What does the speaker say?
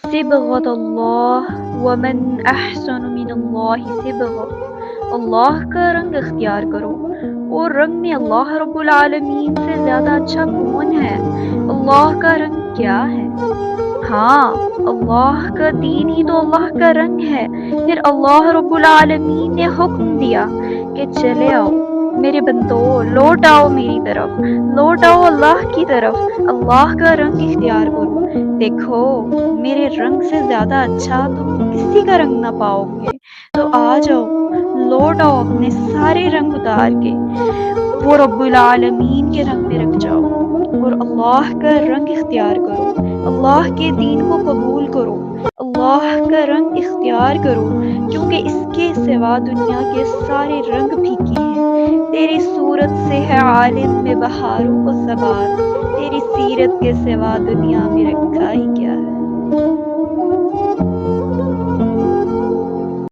صبغۃ اللہ ومن احسن من اللہ صبغہ، اللہ کا رنگ اختیار کرو، اور رنگ میں اللہ رب العالمین سے زیادہ اچھا کون ہے؟ اللہ کا رنگ کیا ہے؟ ہاں، اللہ کا دین ہی تو اللہ کا رنگ ہے۔ پھر اللہ رب العالمین نے حکم دیا کہ چلے آؤ میرے بندو، لوٹ آؤ میری طرف، لوٹ آؤ اللہ کی طرف، اللہ کا رنگ اختیار کرو۔ دیکھو میرے رنگ سے زیادہ اچھا تم کسی کا رنگ نہ پاؤ گے، تو آ جاؤ، لوٹ آؤ اپنے سارے رنگ اتار کے وہ رب العالمین کے رنگ میں رکھ جاؤ، اور اللہ کا رنگ اختیار کرو، اللہ کے دین کو قبول کرو، اللہ کا رنگ اختیار کرو، کیونکہ اس کے سوا دنیا کے سارے رنگ پھیکے ہیں۔ تیری صورت سے ہے عالم میں بہاروں کو ثبات، تیری سیرت کے سوا دنیا میں رکھا ہی کیا ہے۔